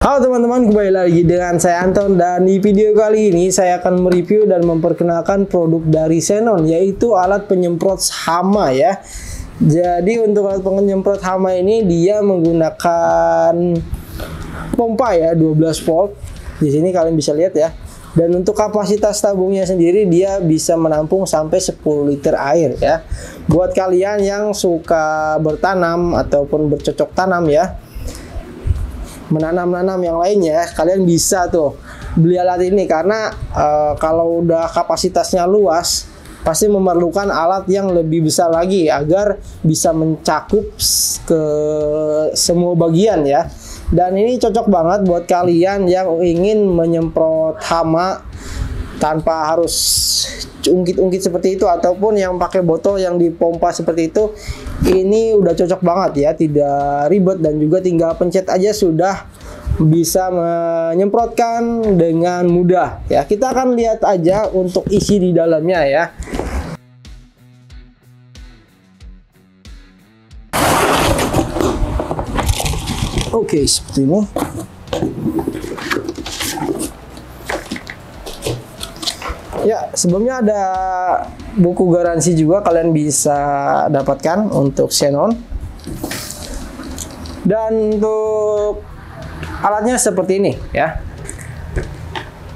Halo teman-teman, kembali lagi dengan saya Anton, dan di video kali ini saya akan mereview dan memperkenalkan produk dari Xenon, yaitu alat penyemprot hama ya. Jadi untuk alat penyemprot hama ini dia menggunakan pompa ya, 12 volt. Di sini kalian bisa lihat ya. Dan untuk kapasitas tabungnya sendiri dia bisa menampung sampai 10 liter air ya. Buat kalian yang suka bertanam ataupun bercocok tanam ya, menanam yang lainnya, kalian bisa tuh beli alat ini karena kalau udah kapasitasnya luas pasti memerlukan alat yang lebih besar lagi agar bisa mencakup ke semua bagian ya. Dan ini cocok banget buat kalian yang ingin menyemprot hama tanpa harus ungkit-ungkit seperti itu, ataupun yang pakai botol yang dipompa seperti itu. Ini udah cocok banget ya, tidak ribet dan juga tinggal pencet aja sudah bisa menyemprotkan dengan mudah ya. Kita akan lihat aja untuk isi di dalamnya ya. Oke, seperti ini. Ya, sebelumnya ada buku garansi juga kalian bisa dapatkan untuk Xenon. Dan untuk alatnya seperti ini ya.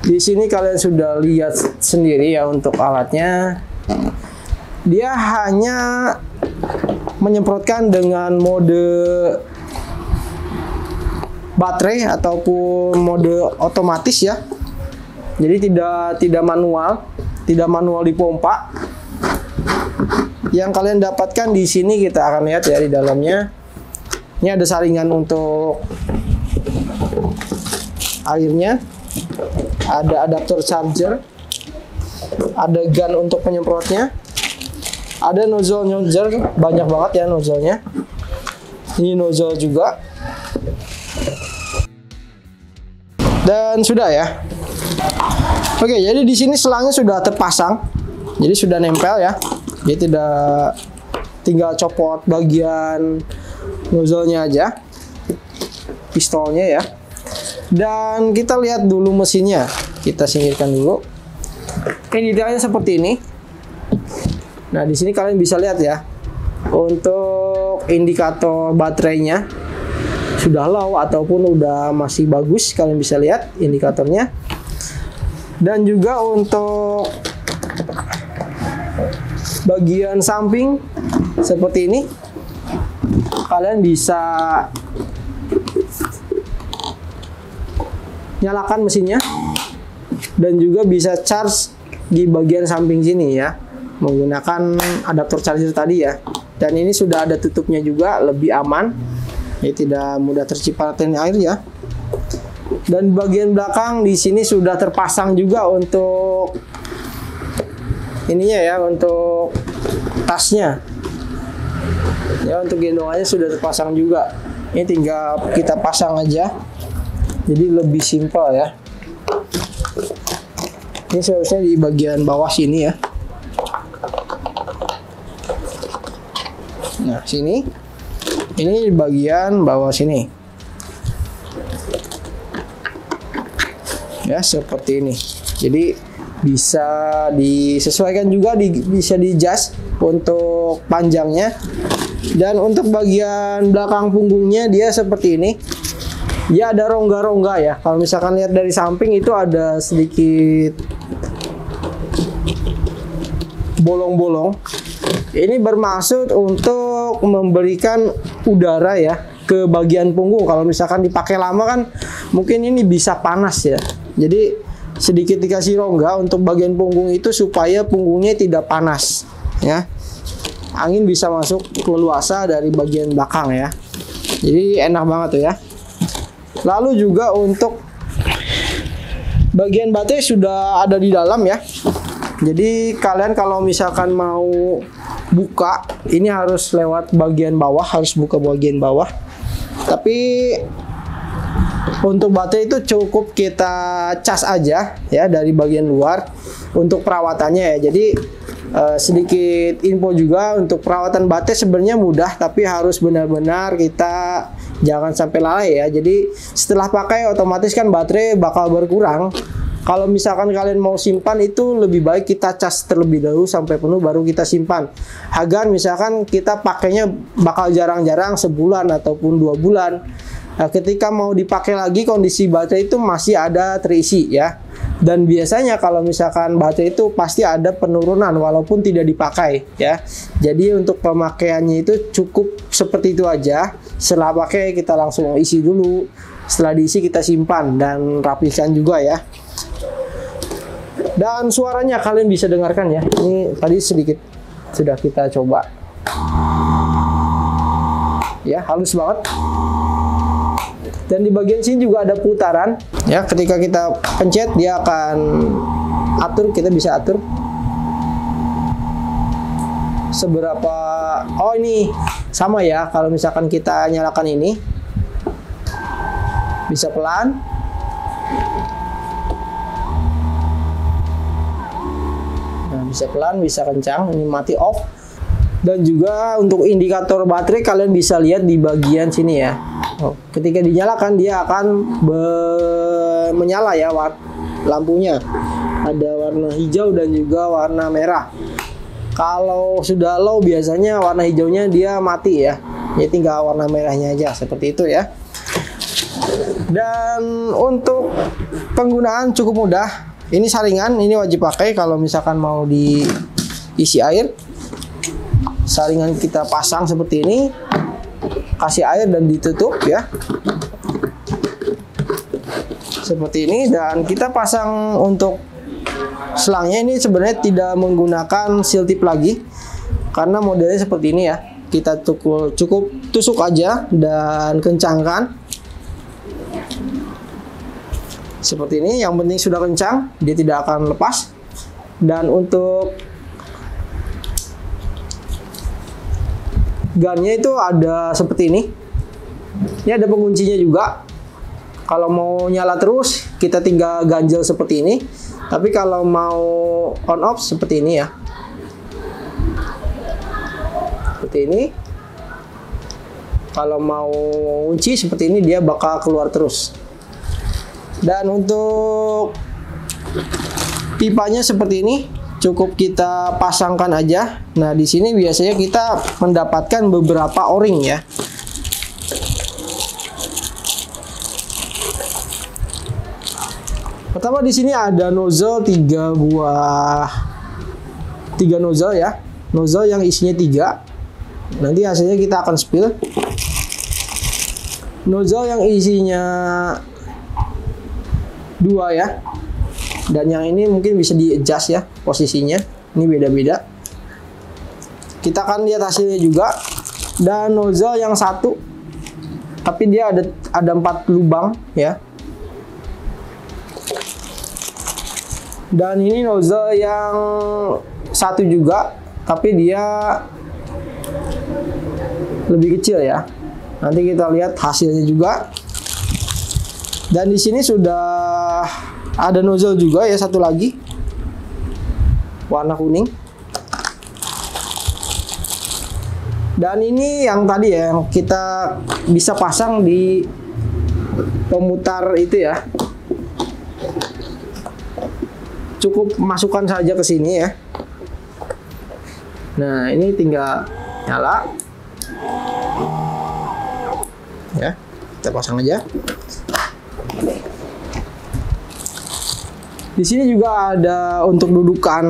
Di sini kalian sudah lihat sendiri ya untuk alatnya. Dia hanya menyemprotkan dengan mode baterai ataupun mode otomatis ya. Jadi tidak manual, dipompa. Yang kalian dapatkan di sini kita akan lihat ya di dalamnya. Ini ada saringan untuk airnya, ada adaptor charger, ada gun untuk penyemprotnya, ada nozzle banyak banget ya nozzle-nya. Ini nozzle juga. Dan sudah ya. Oke, jadi di sini selangnya sudah terpasang. Jadi sudah nempel ya. Jadi tidak tinggal copot bagian nozzle-nya aja. Pistolnya ya. Dan kita lihat dulu mesinnya. Kita singkirkan dulu. Ini detailnya seperti ini. Nah, di sini kalian bisa lihat ya. Untuk indikator baterainya sudah low ataupun udah masih bagus, kalian bisa lihat indikatornya. Dan juga untuk bagian samping seperti ini, kalian bisa nyalakan mesinnya dan juga bisa charge di bagian samping sini ya, menggunakan adaptor charger tadi ya. Dan ini sudah ada tutupnya juga, lebih aman. Ini tidak mudah tercipratkan air ya. Dan bagian belakang di sini sudah terpasang juga untuk ininya ya, untuk tasnya. Ya, untuk gendongannya sudah terpasang juga. Ini tinggal kita pasang aja. Jadi lebih simpel ya. Ini seharusnya di bagian bawah sini ya. Nah, sini. Ini di bagian bawah sini. Ya, seperti ini. Jadi bisa disesuaikan juga, bisa di-adjust untuk panjangnya. Dan untuk bagian belakang punggungnya dia seperti ini. Ya, ada rongga-rongga ya. Kalau misalkan lihat dari samping itu ada sedikit bolong-bolong. Ini bermaksud untuk memberikan udara ya ke bagian punggung. Kalau misalkan dipakai lama kan mungkin ini bisa panas ya. Jadi sedikit dikasih rongga untuk bagian punggung itu supaya punggungnya tidak panas ya. Angin bisa masuk leluasa dari bagian belakang ya. Jadi enak banget tuh ya. Lalu juga untuk bagian baterai sudah ada di dalam ya. Jadi kalian kalau misalkan mau buka, ini harus lewat bagian bawah, harus buka bagian bawah. Tapi untuk baterai itu cukup kita cas aja ya dari bagian luar untuk perawatannya ya. Jadi Sedikit info juga untuk perawatan baterai sebenarnya mudah, tapi harus benar-benar kita jangan sampai lalai ya. Jadi setelah pakai otomatis kan baterai bakal berkurang. Kalau misalkan kalian mau simpan, itu lebih baik kita cas terlebih dahulu sampai penuh baru kita simpan. Agar misalkan kita pakainya bakal jarang-jarang sebulan ataupun 2 bulan. Nah, ketika mau dipakai lagi kondisi baterai itu masih ada terisi ya. Dan biasanya kalau misalkan baterai itu pasti ada penurunan walaupun tidak dipakai ya. Jadi untuk pemakaiannya itu cukup seperti itu aja. Setelah pakai kita langsung isi dulu. Setelah diisi kita simpan dan rapikan juga ya. Dan suaranya kalian bisa dengarkan ya. Ini tadi sedikit sudah kita coba. Ya, halus banget. Dan di bagian sini juga ada putaran ya, ketika kita pencet dia akan atur, kita bisa atur seberapa. Oh, ini sama ya, kalau misalkan kita nyalakan ini bisa pelan, nah bisa pelan, bisa kencang, ini mati off. Dan juga untuk indikator baterai kalian bisa lihat di bagian sini ya. Ketika dinyalakan dia akan menyala ya lampunya. Ada warna hijau dan juga warna merah. Kalau sudah low biasanya warna hijaunya dia mati ya. Jadi tinggal warna merahnya aja seperti itu ya. Dan untuk penggunaan cukup mudah. Ini saringan, ini wajib pakai kalau misalkan mau diisi air. Saringan kita pasang seperti ini, kasih air dan ditutup ya, seperti ini. Dan kita pasang untuk selangnya ini sebenarnya tidak menggunakan seal tip lagi karena modelnya seperti ini ya. Kita cukup tusuk aja dan kencangkan seperti ini. Yang penting sudah kencang, dia tidak akan lepas. Dan untuk gunnya itu ada seperti ini. Ini ada penguncinya juga. Kalau mau nyala terus kita tinggal ganjel seperti ini. Tapi kalau mau on off seperti ini ya. Seperti ini. Kalau mau kunci seperti ini dia bakal keluar terus. Dan untuk pipanya seperti ini. Cukup kita pasangkan aja. Nah, di sini biasanya kita mendapatkan beberapa o-ring ya. Pertama di sini ada nozzle 3 nozzle ya. Nozzle yang isinya 3. Nanti hasilnya kita akan spill. Nozzle yang isinya 2 ya. Dan yang ini mungkin bisa di adjust ya posisinya. Ini beda-beda. Kita akan lihat hasilnya juga. Dan nozzle yang 1, tapi dia ada 4 lubang ya. Dan ini nozzle yang 1 juga, tapi dia lebih kecil ya. Nanti kita lihat hasilnya juga. Dan di sini sudah ada nozzle juga ya, satu lagi warna kuning. Dan ini yang tadi ya, yang kita bisa pasang di pemutar itu ya. Cukup masukkan saja ke sini ya. Nah, ini tinggal nyala. Ya, kita pasang aja. Di sini juga ada untuk dudukan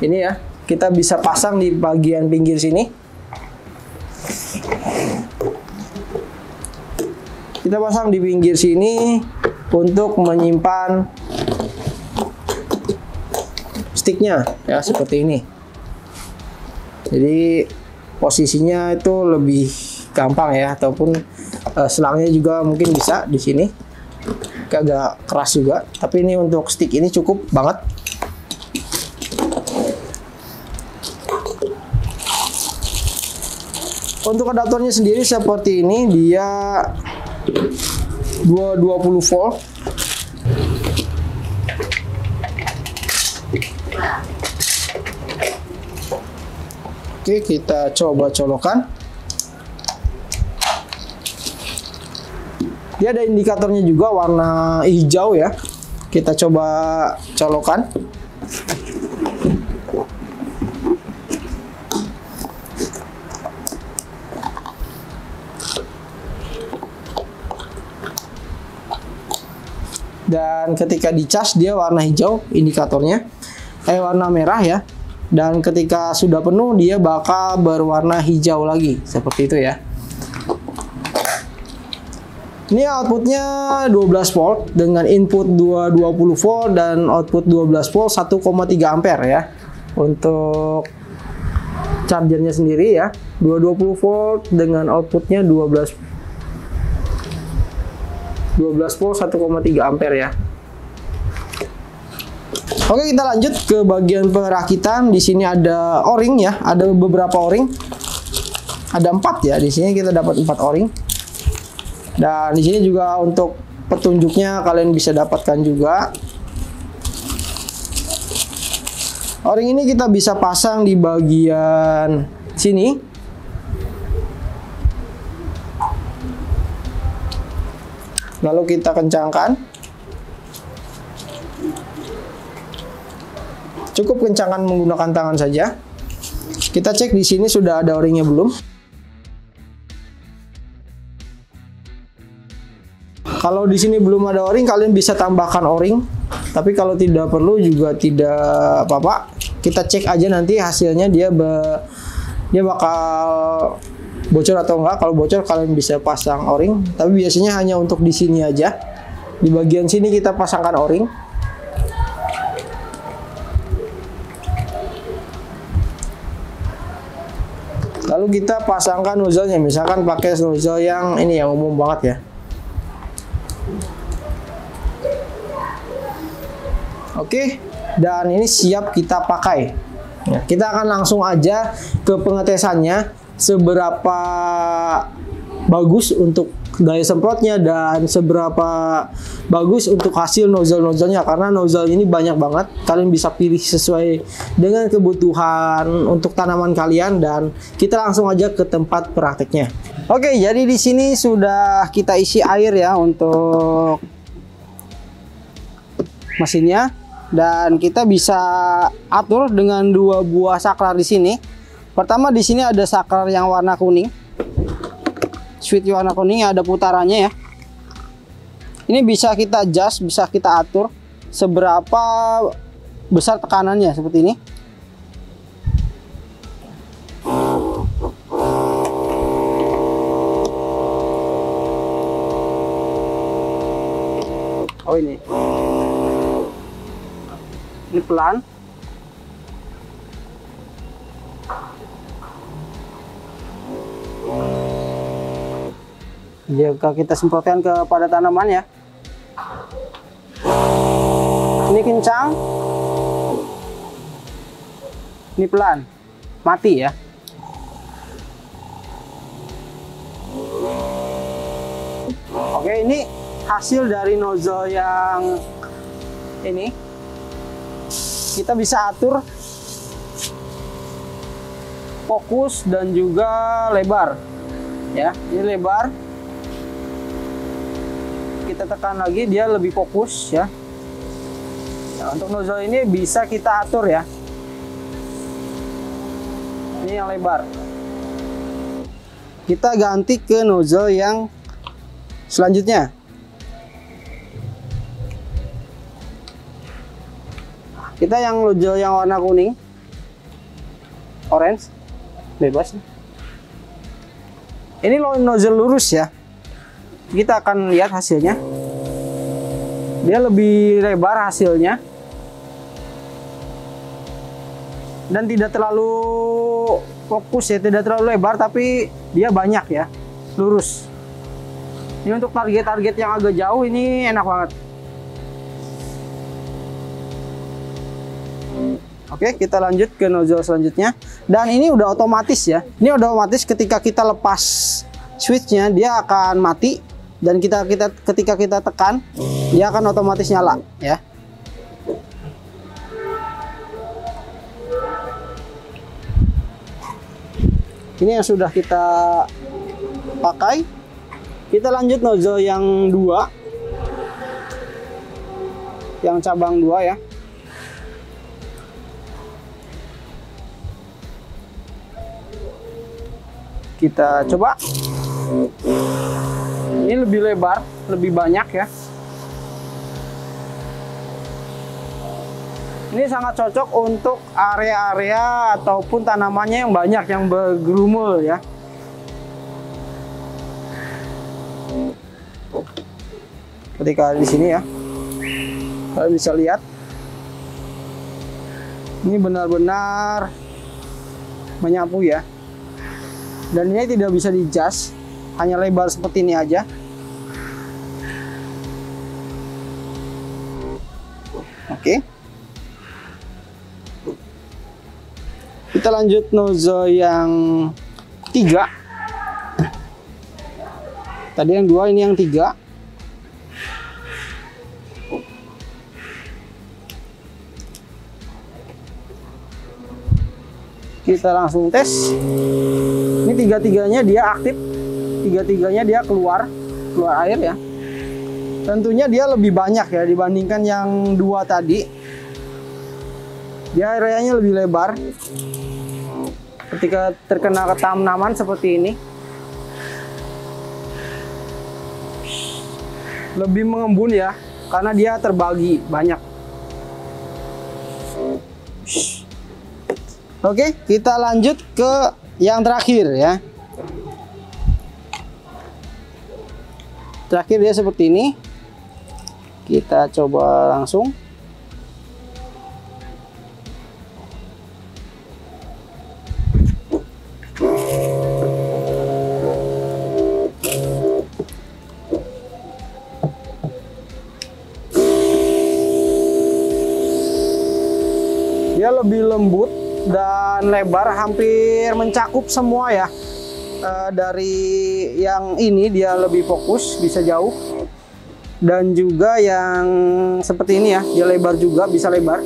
ini ya. Kita bisa pasang di bagian pinggir sini. Kita pasang di pinggir sini untuk menyimpan sticknya ya, seperti ini. Jadi posisinya itu lebih gampang ya, ataupun selangnya juga mungkin bisa di sini. Agak keras juga, tapi ini untuk stick ini cukup banget. Untuk adaptornya sendiri seperti ini, dia 220 volt. Oke, kita coba colokan. Dia ada indikatornya juga warna hijau ya. Kita coba colokan. Dan ketika dicas dia warna hijau indikatornya, warna merah ya. Dan ketika sudah penuh dia bakal berwarna hijau lagi seperti itu ya. Ini outputnya 12 volt dengan input 220 volt dan output 12 volt 1,3 ampere ya. Untuk chargernya sendiri ya, 220 volt dengan outputnya 12 volt 1,3 ampere ya. Oke, kita lanjut ke bagian perakitan. Di sini ada O-ring ya, ada beberapa O-ring. Ada 4 ya. Di sini kita dapat 4 O-ring. Dan di sini juga untuk petunjuknya kalian bisa dapatkan juga. O-ring ini kita bisa pasang di bagian sini. Lalu kita kencangkan. Cukup kencangkan menggunakan tangan saja. Kita cek di sini sudah ada O-ringnya belum. Kalau di sini belum ada O-ring, kalian bisa tambahkan O-ring. Tapi kalau tidak perlu juga tidak apa-apa. Kita cek aja nanti hasilnya dia bakal bocor atau enggak. Kalau bocor kalian bisa pasang O-ring, tapi biasanya hanya untuk di sini aja. Di bagian sini kita pasangkan O-ring. Lalu kita pasangkan nozzle-nya, misalkan pakai nozzle yang ini yang umum banget ya. Oke, dan ini siap kita pakai. Ya, kita akan langsung aja ke pengetesannya seberapa bagus untuk daya semprotnya dan seberapa bagus untuk hasil nozzle-nozzlenya, karena nozzle ini banyak banget. Kalian bisa pilih sesuai dengan kebutuhan untuk tanaman kalian dan kita langsung aja ke tempat prakteknya. Oke, jadi di sini sudah kita isi air ya untuk mesinnya. Dan kita bisa atur dengan 2 buah saklar di sini. Pertama di sini ada saklar yang warna kuning. Switch warna kuning ada putarannya ya. Ini bisa kita adjust, bisa kita atur seberapa besar tekanannya seperti ini. Oh ini. Ini pelan. Jika kita semprotkan kepada tanaman ya. Ini kencang. Ini pelan. Mati ya. Oke, ini hasil dari nozzle yang ini. Kita bisa atur fokus dan juga lebar ya. Ini lebar, kita tekan lagi dia lebih fokus ya. Nah, untuk nozzle ini bisa kita atur ya. Ini yang lebar, kita ganti ke nozzle yang selanjutnya. Kita yang nozzle yang warna kuning, orange, bebas. Ini nozzle lurus ya. Kita akan lihat hasilnya. Dia lebih lebar hasilnya. Dan tidak terlalu fokus ya, tidak terlalu lebar, tapi dia banyak ya, lurus. Ini untuk target-target yang agak jauh ini enak banget. Oke, kita lanjut ke nozzle selanjutnya. Dan ini udah otomatis ya. Ini udah otomatis, ketika kita lepas switchnya dia akan mati. Dan ketika kita tekan dia akan otomatis nyala ya. Ini yang sudah kita pakai. Kita lanjut nozzle yang 2, yang cabang 2 ya. Kita coba. Ini lebih lebar, lebih banyak ya. Ini sangat cocok untuk area-area ataupun tanamannya yang banyak, yang bergerumul ya. Ketika di sini ya, kalian bisa lihat, ini benar-benar menyapu ya. Dan ini tidak bisa di-adjust, hanya lebar seperti ini aja. Oke. Kita lanjut nozzle yang 3. Tadi yang 2, ini yang 3. Kita langsung tes. Ini tiga-tiganya dia aktif, tiga-tiganya dia keluar air ya. Tentunya dia lebih banyak ya dibandingkan yang 2 tadi. Dia areanya lebih lebar. Ketika terkena tanaman seperti ini, lebih mengembun ya, karena dia terbagi banyak. Oke, kita lanjut ke yang terakhir ya. Terakhir dia seperti ini. Kita coba langsung. Dia lebih lembut dan lebar, hampir mencakup semua ya. Dari yang ini dia lebih fokus, bisa jauh. Dan juga yang seperti ini ya, dia lebar juga, bisa lebar.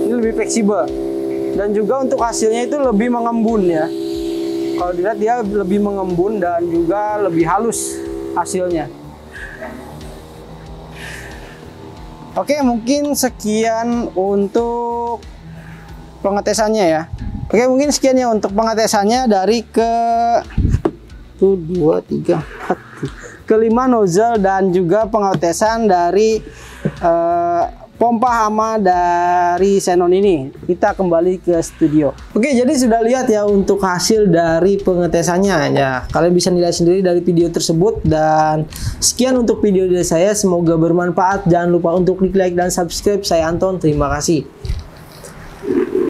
Ini lebih fleksibel. Dan juga untuk hasilnya itu lebih mengembun ya. Kalau dilihat dia lebih mengembun dan juga lebih halus hasilnya. Oke, mungkin sekian untuk pengetesannya ya. Oke, mungkin sekian ya untuk pengetesannya dari ke 5 nozzle dan juga pengetesan dari pompa hama dari Xenon ini. Kita kembali ke studio. Oke, jadi sudah lihat ya untuk hasil dari pengetesannya ya. Kalian bisa nilai sendiri dari video tersebut. Dan sekian untuk video dari saya. Semoga bermanfaat. Jangan lupa untuk klik like dan subscribe. Saya Anton, terima kasih.